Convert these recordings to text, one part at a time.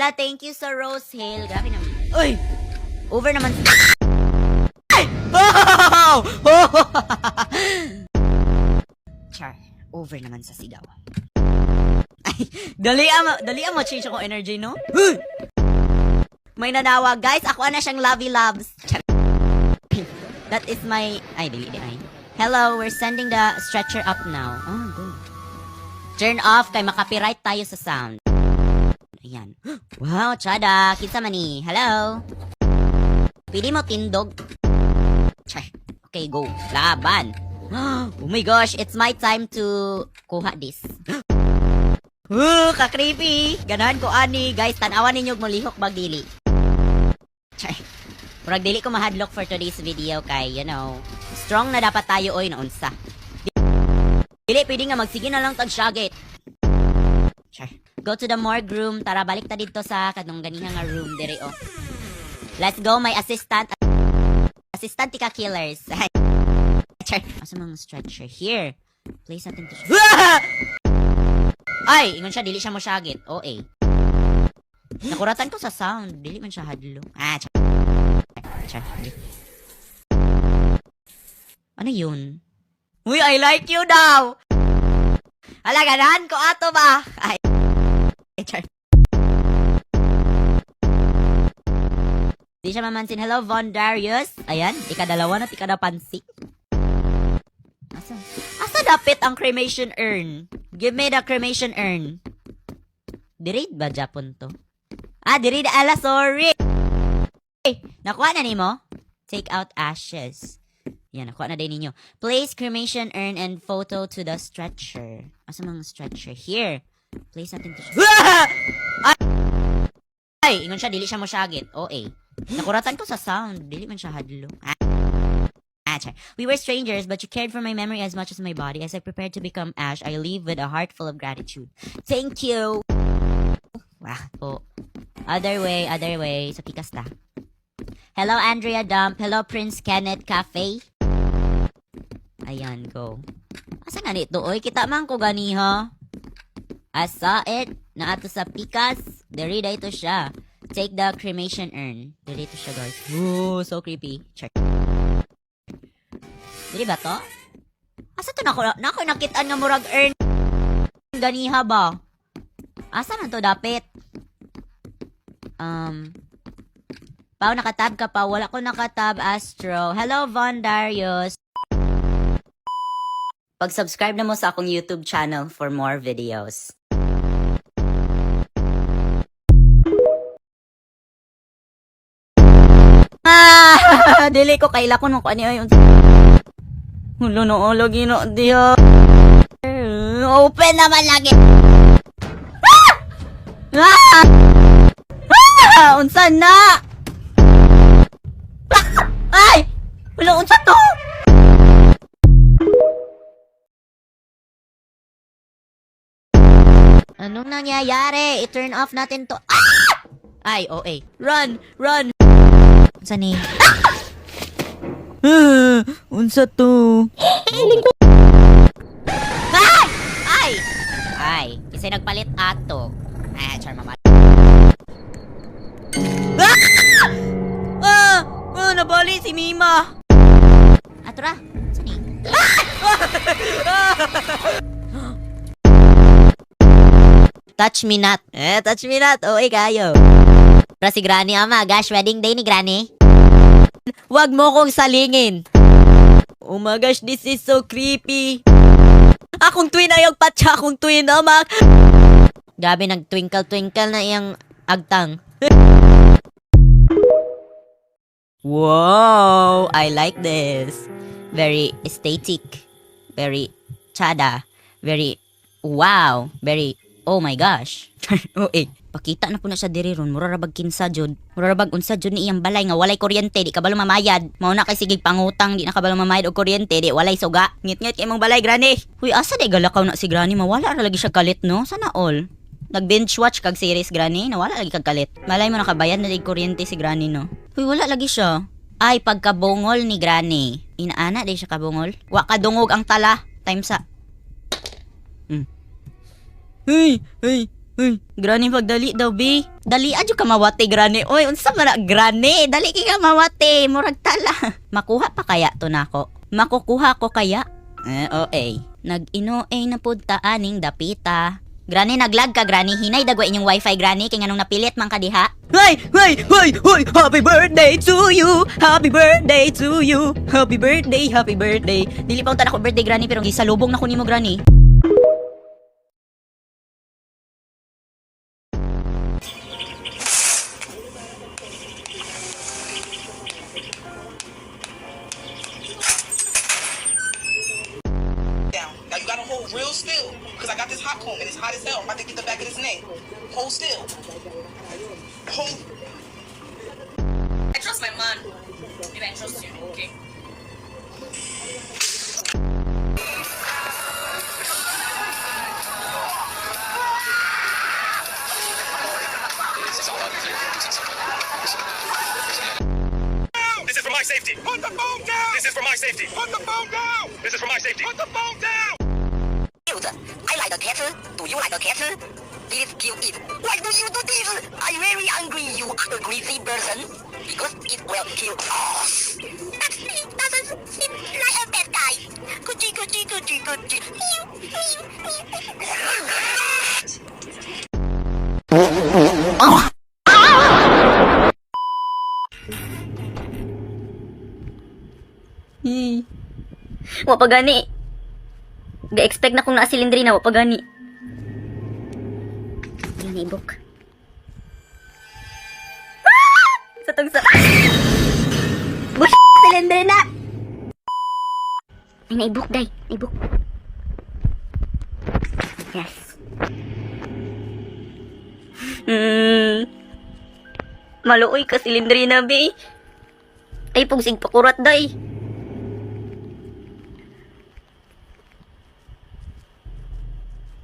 Hala, thank you sa Rose Hill. Grabe naman. Uy! Over naman. Char, over naman sa sigaw. Ay, dali mo change ako energy, no? May nanawag, guys. Ako na siyang lovey loves. Char. That is my... Ay, dili. Hello, we're sending the stretcher up now. Oh, good. Turn off kay makapiright tayo sa sound. Ayan. Wow, Chada. Kinsa man ni? Hello? Pili mo tindog. Char. Okay, go. Laban. Oh my gosh, it's my time to kuha this. Ka-creepy. Ganahan ko ani. Guys, tanawan ninyo molihok bagdili. Char. Murag dili ko mahadlock for today's video kay, you know, strong na dapat tayo oy naunsa. Dili pwede nga magsige na lang tag syagit. Char. Go to the morgue room. Tara, balik ta dito sa kanong ganiha nga room dire oh. Let's go, my assistant. Assistant tika killers. Char. Asa mga stretcher here? Place natin to. Ay, ingon siya dili siya mo syagit. OA. Nakuratan ko sa sound. Dili man siya hadlo. Char. Char. Ano yun? Uy, I like you daw. Hala, ganahan ko ato ba? Ay. Char. Di siya mamansin. Hello, Von Darius. Ayan, ikadalawa na ikadapansi. Asa dapit ang cremation urn? Give me the cremation urn. Dirid ba Japon to? Dirid ala, sorry. Nakuha na nimo? Take out ashes. Yan, nakuha na din ninyo. Place cremation urn and photo to the stretcher. Asa mga stretcher? Here. Place natin to. Ay, ingon siya, dili siya mo syagit. OA. Nakuratan ko sa sound. Dili man siya hadlo. We were strangers, but you cared for my memory as much as my body. As I prepared to become Ash, I leave with a heart full of gratitude. Thank you! Wow. Oh. Other way. So, pikas ta. Hello, Andrea Dump. Hello, Prince Kenneth Cafe. Ayan, go. Asa nga nito? Oy, kita man ko ganiha. I saw it. Naato sa pikas. Dari ito siya. Take the cremation urn. Dari ito siya, guys. Ooh, so creepy. Check. Dili ba to? Asa to nako nakitaan nga murag urn ganiha ba? Asa man to dapit? Pao nakatab ka pa, wala ko nakatab Astro. Hello Von Darius. Pag-subscribe na mo sa akong YouTube channel for more videos. Dili ko kaila ko nung ano yun. Hulo no, lagi no, diyo. Open naman lagi. Unsa na? Ay! Wala, unsa to? Anong nangyayari? I-turn off natin to. Ay, OA. Run! Unsa ni? Unsa to? Ay! Kasi nagpalit ato. Char mama. Nabali si Mima. Atura. Sini. Touch me not. Touch me not. Oy, kayo. Pero si Granny ama, gosh, wedding day ni Granny. Wag mo kong salingin. Oh my gosh, this is so creepy. Akong twin ayog patsa, akong twin ama. Gabi nag-twinkle na iyang agtang. Wow, I like this. Very aesthetic. Very chada. Very wow. Very oh my gosh. Pakita na po na siya diri ron. Mura rabag kinsa jud. Mura rabag unsa jud ni iyang balay nga walay kuryente, di kabalo mamayad. Mao na kay sigig pangutang, di na kabalo mamayad og kuryente, di walay suga. Ngit-ngit kay mong balay, Granny. Uy, asa di galakaw na si Granny, mawala ra lagi siya kalit, no? Sana all. Nag-binge watch kag series, Granny, nawala lagi kag kalit. Malay mo nakabayad na dig kuryente si Granny, no? Uy, wala lagi siya. Ay, pagkabungol ni Granny. Inaana di siya kabungol. Wa kadungog ang tala. Time sa. Hey, Uy, Granny pagdali daw, be. Dali adyo ka mawate, Granny. Oy, unsa man na, Granny? Dali ka mawate, murag tala. Makuha pa kaya to nako? Makukuha ko kaya? OA. Nag-inoay na pud ta aning dapita. Granny, naglag ka, Granny. Hinay dagwa inyong wifi, Granny. Kaya nganong napilit man ka diha. Hoy! Happy birthday to you! Happy birthday to you! Happy birthday, happy birthday. Dili pa unta na ko birthday, Granny, pero gisalubong na ko nimo, Granny. Down. Now you gotta hold real still, because I got this hot comb and it's hot as hell. I'm about to get the back of his neck. Hold still. Hold. I trust my man. Maybe I trust you, okay? This is for my safety. Put the phone down. This is for my safety. Put the phone down. This is for my safety. Put the phone down. Cute. I like the cat. Do you like the cat? This cute it. Why do you do this? I'm very angry, you greasy person. Because it will kill us. But he doesn't seem like a bad guy. Gucci, Gucci, Gucci, Gucci. Wa pa gani. Ga-expect na kung naa-silindrina, wa pa gani. Hindi ibok. Sa tong sa... Bush! Silindrina! Ay, naibok, day. Naibok. Yes. Maluoy ka, silindrina, be. Ay, pugsig pakurat, day.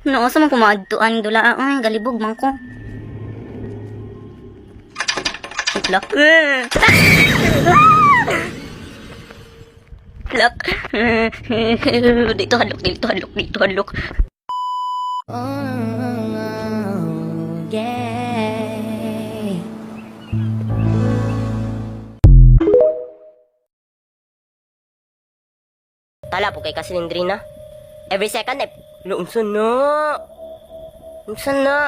No, sa man kumadtuan dula ay galibog man ko. Plak. Plak. Dito hadlok. Yeah. Tala po kay kasilindrina. Every second eh. Unsa na?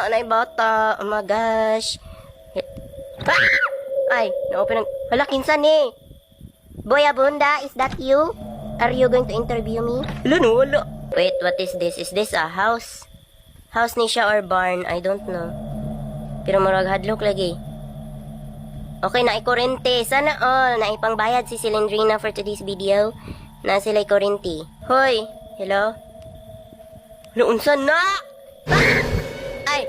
Anay bata. Oh my gosh. Ay, na-open ang... Hala, kinsan eh. Boy Abunda, is that you? Are you going to interview me? Wala. Wait, what is this? Is this a house? House ni siya or barn? I don't know. Pero marag hadlok lagi. Okay, naikurente. Sana all. Naipangbayad si Silindrina for today's video. Na sila'y kurente. Hoy, hello? Unsa na? Ay.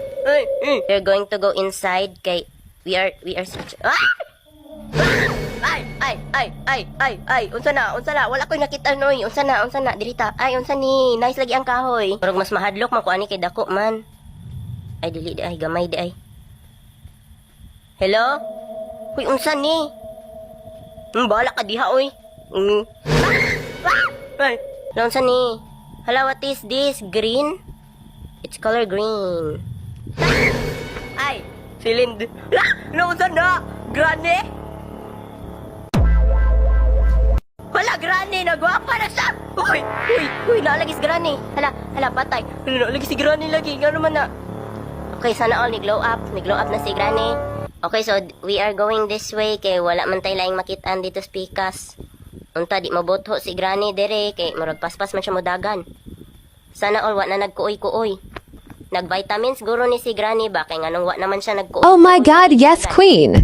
We're going to go inside kay we are Ay. Unsa na? Wala ko'y nakita noy. Unsa na? Dirita. Ay, unsa ni? Nice lagi ang kahoy. Murag mas mahadlok man ko ani kay dako man. Ay dili di ay gamay di ay. Hello? Uy, unsa ni? Bala ka diha oy. Ay, unsa ni? Hala, what is this? Green? It's color green. Ay, cylinder. Nausan na! Granny? Hala, Granny! Nagwapa na siya! Uy, naalagis Granny. Hala, patay. Naalagis si Granny lagi. Gano'n man na. Okay, sana all ni-glow up. Ni-glow up na si Granny. Okay, so we are going this way kay wala man tayo laing makitaan dito sa pikas. Unta di mabotho si Granny dere kay murag paspas man siya modagan. Sana all wa na nagkuoy-kuoy. Nag-vitamins guro ni si Granny ba kay nganong wa naman siya nagkuoy. Oh my god, yes, queen.